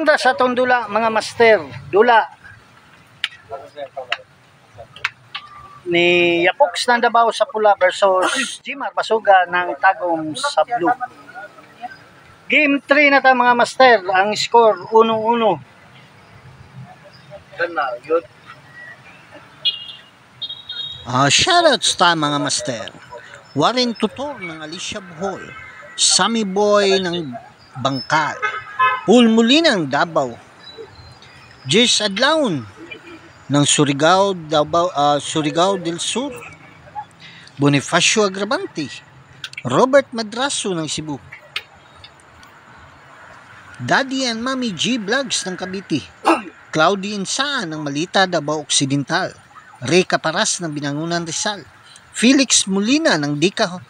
Karon ta sa tong dula mga master, dula ni Yapox ng Davao sa pula versus Jimar Basuga ng Tagum sa blue. Game 3 na ta mga master, ang score 1-1. Shoutouts ta mga master. Warren Tutor ng Alicia Bohol, Sammy Boy ng Bangkal, Paul Molina ng Davao, Jess Adlaon ng Surigao, Surigao del Sur, Bonifacio Agravante, Robert Madraso ng Cebu, Daddy and Mommy G Vlogs ng Cavite, Claudia Insaan ng Malita, Davao Occidental, Ray Caparas ng Binangunan Rizal, Felix Molina ng Dika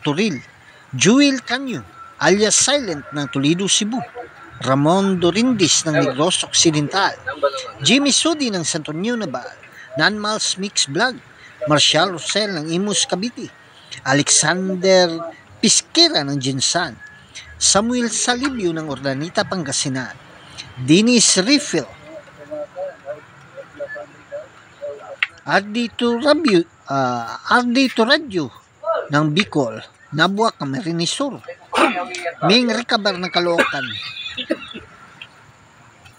Turil, Jewel Canyo alias Silent ng Toledo, Cebu, Ramon Dorindis ng Negros Occidental, Jimmy Sudi ng Santo Niño Naval, Nanmals Mix Vlog, Marcial Rosel ng Imus Cavite, Alexander Pisquera ng Jinsan, Samuel Salibio ng Urdanita, Pangasinan, Dennis Riffel, Ardito Radio ng Bicol, Nabuak ng Marinis Sur, Ming Ricabar ng Caloocan,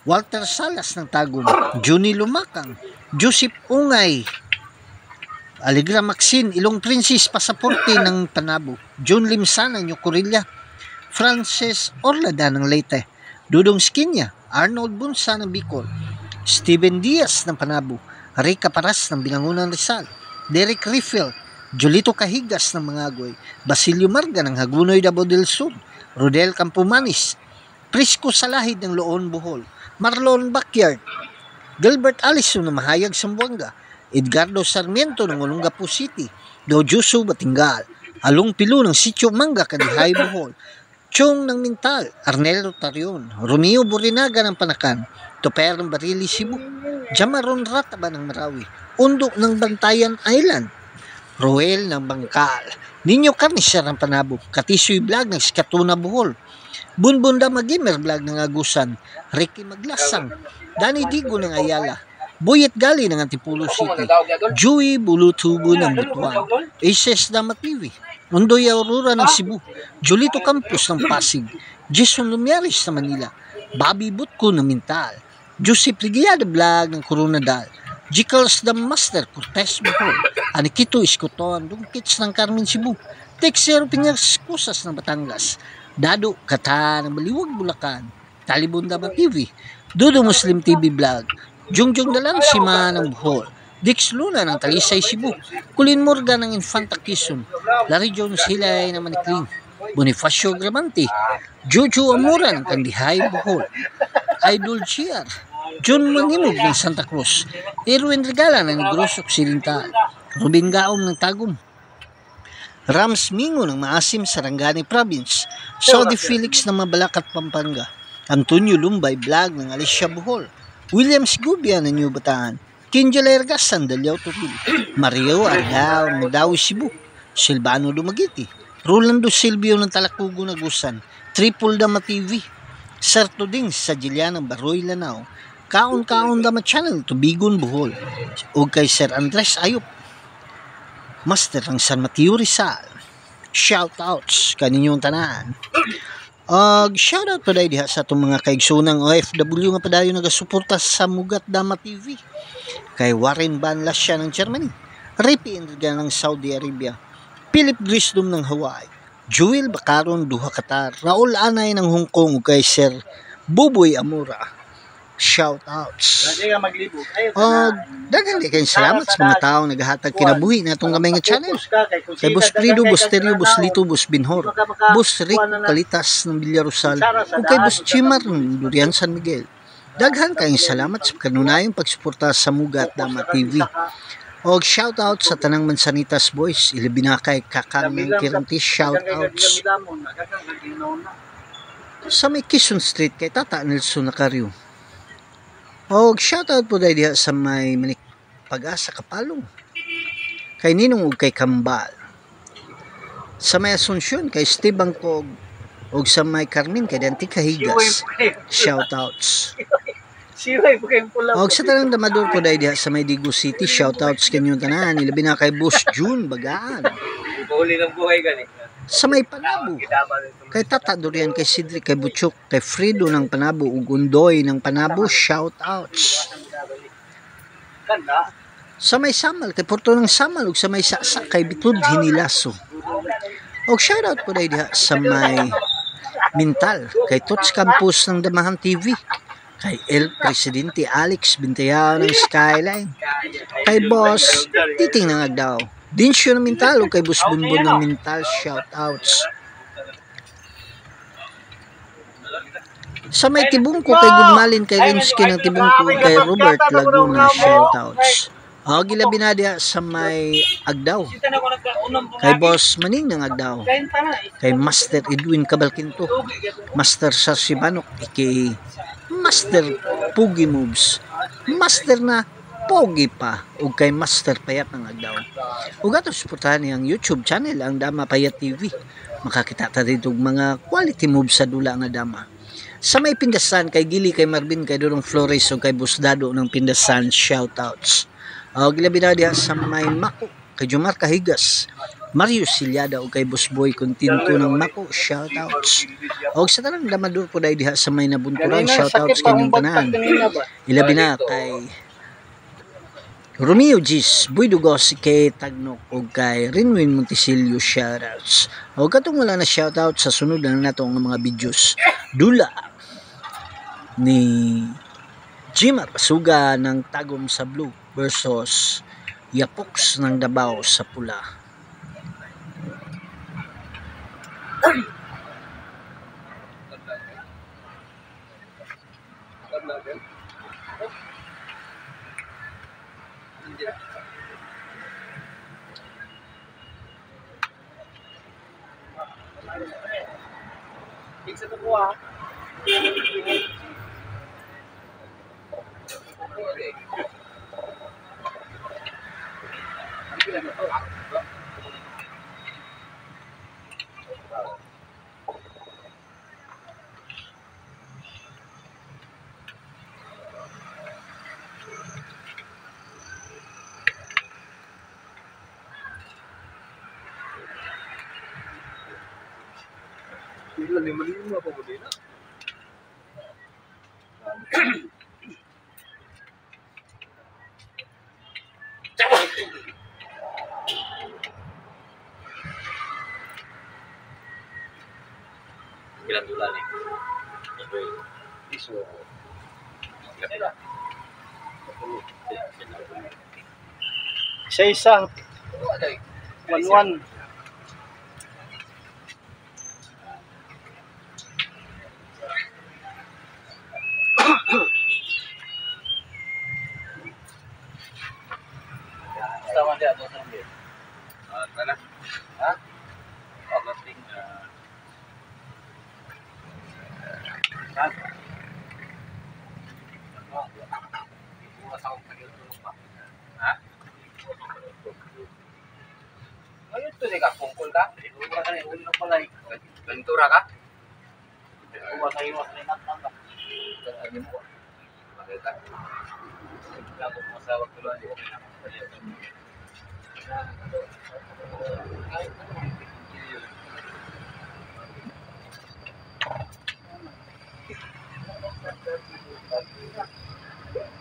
Walter Salas ng Tagum, Juni Lumakang, Joseph Ungay, Aligra Maxine, Ilong Princess Pasaporte ng Panabo, John Limsan ng Yocorilla, Frances Orlada ng Leyte, Dudong Skinya, Arnold Bunsa ng Bicol, Steven Diaz ng Panabo, Ray Caparas ng Binangunan Rizal, Derek Riffel, Julito Cahigas ng Mangagoy, Basilio Marga ng Hagunoy, Davao del Sur, Rodel Campomanis, Prisco Salahid ng Loon, Bohol, Marlon Backyard, Gilbert Allison ng Mahayag, Zamboanga, Edgardo Sarmiento ng Olongapo City, Dojuso Batingal, Along Pilo ng Sitio Manga, Kadihay, Bohol, Chong ng Mintal, Arnel Rotarion, Romeo Borinaga ng Panakan, Toper ng Barili, Cebu, Jamaron Rataba ng Marawi, Undo ng Bantayan Island, Roel ng Bangkal, Ninyo Carnicer ng Panabo, Katisoy Vlog ng Skatuna, Bohol, Bunbunda Magimer Vlog ng Agusan, Ricky Maglasang, Danny Digo ng Ayala, Boyet Gali ng Antipolo City, Joey Bulutubo ng Butuan, Aces Dama TV, Undoy Aurora ng Cebu, Julito Campos ng Pasig, Jason Lumiaris ng Manila, Bobby Butko ng Mintal, Joseph Ligiada Vlog ng Coronadal, Jicals the Master Cortez, Bohol, Anikito Iskoton, Dungkits ng Carmen, Cebu, Texero Piñas Kusas ng Batangas, Dado Kata ng Baliwag, Bulacan, Talibon Dama TV, Dudo Muslim TV Vlog, Jungjung Dalang Sima ng Bohol, Dix Luna ng Talisay, Cebu, Kulin Morgan ng Infanta Quezon, Larry Jones Hilay ng Manikling, Bonifacio Gramante, Jojo Amora ng Kandihay, Bohol, Idol Chiar, John Manimog ng Santa Cruz, Erwin Regala ng Negros Occidental, Ruben Gaom ng Tagum, Rams Mingo ng Maasim, Sarangani Province, Saudi Felix ng Mabalacat, Pampanga, Antonio Lumbay Vlog ng Alicia Bohol, William Sigubia ng New Bataan, Kinjal Ergas, Sandaliao Tutil, Mario Argao ng Dawi, Cebu, Silvano Dumagiti, Rolando Silvio ng Talakugo, Nagusan, Triple Dama TV, Sarto Ding sa Jilian ng Baroy, Lanao, Kaon Dama Channel, Tubigon, Bohol, o kay Sir Andres Ayop, Master ng San Mateo, Rizal. Shoutouts kaninyong tanan. Shoutout pa dahil diha sa itong mga kaigsunang OFW nga padayo nagasuporta sa Mugat Dama TV. Kay Warren Van Lascia ng Germany, Rippy Indriga ng Saudi Arabia, Philip Grisdom ng Hawaii, Joel Bacaron, Duha, Qatar, Raul Anay ng Hong Kong, kay Sir Buboy Amora. Shoutouts. Daghang kayong salamat sa mga taong naghahatag kinabuhi na itong gamay nga channel. Kay Boss Prido, Boss Terio, Boss Lito, Boss Binhor, Boss Rick Kalitas ng Villarosal, o kay Boss Chimar ng Durian San Miguel. Daghang kayong salamat sa kanunayang pagsuporta sa Mugat Dama TV. O shoutout sa Tanang Mansanitas Boys, Ilibinakay, Kakang ng Kirantis, shoutouts. Sa may Quezon Street kay Tata Nelson Nacaryo. O shoutout po dahil sa may Pag-asa Kapalong, kay Ninong ug kay Kambal. Sa may Asunsyon kay Steve Bangkog, Og sa may Carmen kay Dante Kahigas. Shoutouts. Siway po kayong pula. Og sa tanang damador po dahil diha sa may Digo City, shoutouts kanyong tanan. Ilabi na kay Boss June Bagaan. Huli ng buhay gani. Sa may Panabo. Kay Tata Dorian, kay Cedric, kay Butchok, kay Fredo ng Panabo, ug Undoy ng Panabo, shoutouts. Kanda. Sa may Samal, kay Porto ng Samal, ug sa may Saksa, kay Bitud Hinilaso. Og shoutout po dahil diha sa may Mintal, kay Tots Campus ng Damahan TV, kay El Presidente Alex Bintayao ng Skyline, kay Boss Titing ng Agdao, Dinsyo ng Mintal, o kay Boss Bunbun ng Mintal, shoutouts. Sa may Tibungko, kay Gudmalin, kay Rinsky ng Tibungko, kay Robert Laguna, shoutouts. O gilabi na diha sa may Agdao, kay Boss Maning ng Agdao, kay Master Edwin Cabalquinto, Master Sarsibanok, kay Master Pugi Moves, Master na Pogi pa, ug kay Master Payat ng Agdao. Ug ato suportahan niyang YouTube channel ang Dama Payat TV. Makakita ta dito mga quality moves sa dula nga dama. Sa may Pindasan, kay Gili, kay Marvin, kay Dorong Flores, ug kay Busdado ng Pindasan, shoutouts. Og labi na diha sa may Mako, kay Jomar Kahigas, Mario Silyada, o kay Busboy Continto ng Mako, shoutouts. Og sa tanang damador po dahil diha sa may Nabunturan, shoutouts kanyang tanan. Ilabi na kay Romeo Gis, Boy Dugos, kay Tagnok, o kay Rinwin Montisilio, shoutouts. O katong wala na shoutouts sa sunod na nato ang mga videos. Dula ni Jimar Pasuga ng Tagum sa Blue versus Yapoks ng Davao sa Pula. Sa tuwa. Hindi lima pa mo din. Ilan dula ni? Iso. Isa-isang. 1-1. Tama dia atau sambil. Mana? Ha? Pagdating Ngayon ito ka, pungkol ka? Ura ka na, uli na pala. Ventura ka? Uwa sa iwas na inatang ka. Ano mo? Makita. Lago mo sa wagtuloan.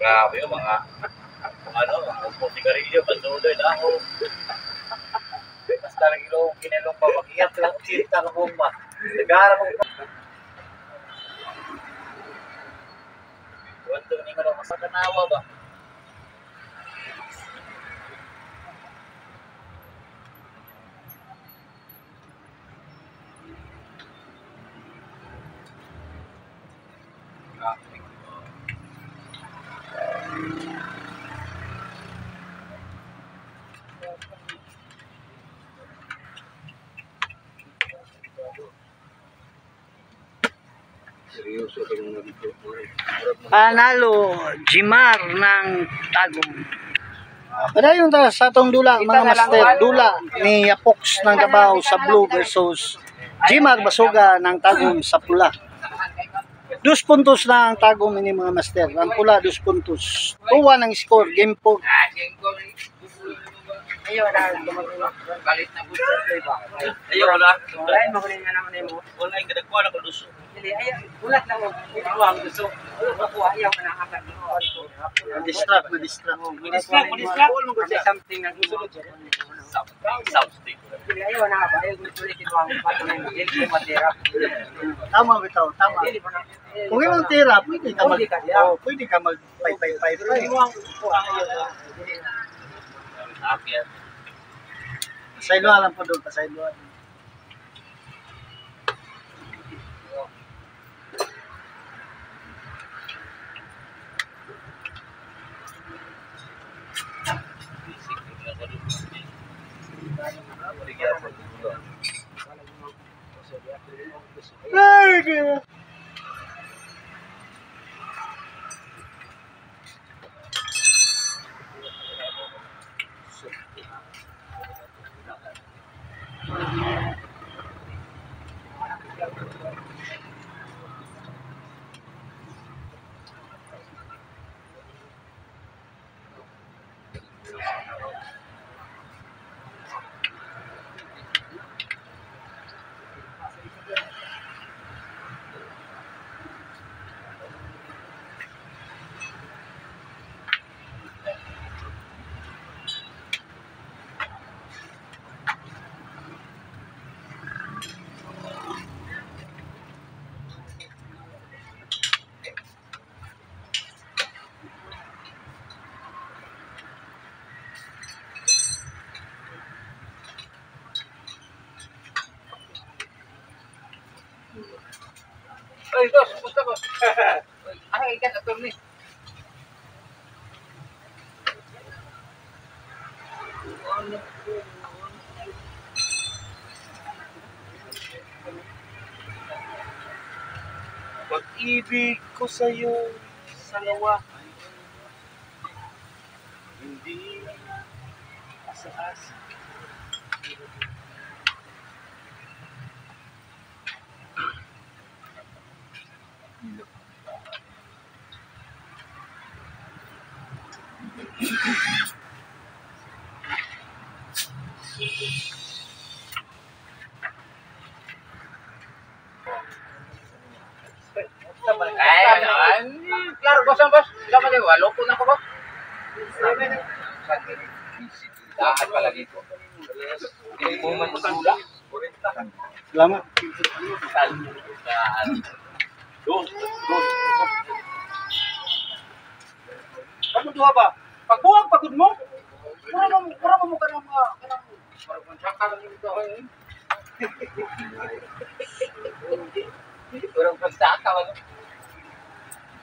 Grabe yung mga sigarilyo, pasuloy na ako. Basta lang ilong kinilong pa, mag-iat lang sita ng bomba. Nagara mo pa. Wanto ni mo sa kanawa ba? Panalo Jimar ng Tagum. Padayon ta sa atong dula mga master, dula ni Yapoks ng Davao sa Blue versus Jimar Basuga ng Tagum sa pula. 2 puntos na ang Tagum ini mga master. Ang pula 2 puntos. 2-1 ang score, game 4. Ayaw na, galit na gusto ba? Ayaw na. Wala mo kunin nga naman mo. Wala yung kadagwa na kaluso. Hindi, ayaw. Ulat lang mo. Ang gusto. Ayaw ka na agad. Distract. Distract. Something na gusto. Something. Ayaw na ba? Ayaw gusto ulit ito ang patuloy. Hindi matira. Tama bitaw, tama. Kung yung tira, pwede ka mag 5-5-5. Pasayloan lang po doon, pasayloan. Ay, Ay, dos, gusto ko. Ay, ikan atom ni. pag-ibig ko sa'yo sa lawa. Hindi asa-asa. Klaro, boss, boss. Ikaw ba kayo? Walo po na ko, boss. Dahan palagi ko. Hindi mo man magula. Salamat. Dos. Ano duha ba? Pagbuwag pagod mo? Pura mo ka ng Parang saka lang ito. Parang pagsaka lang.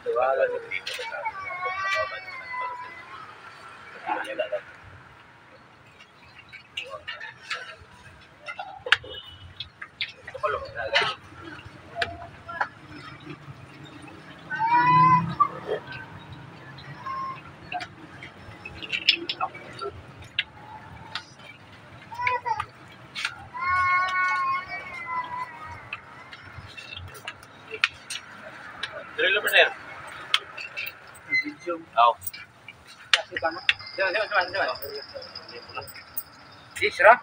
Wala na dito sa Drill over there. Oh. Jangan. Isra.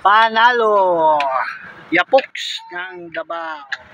Panalo. Yapoks ng Davao.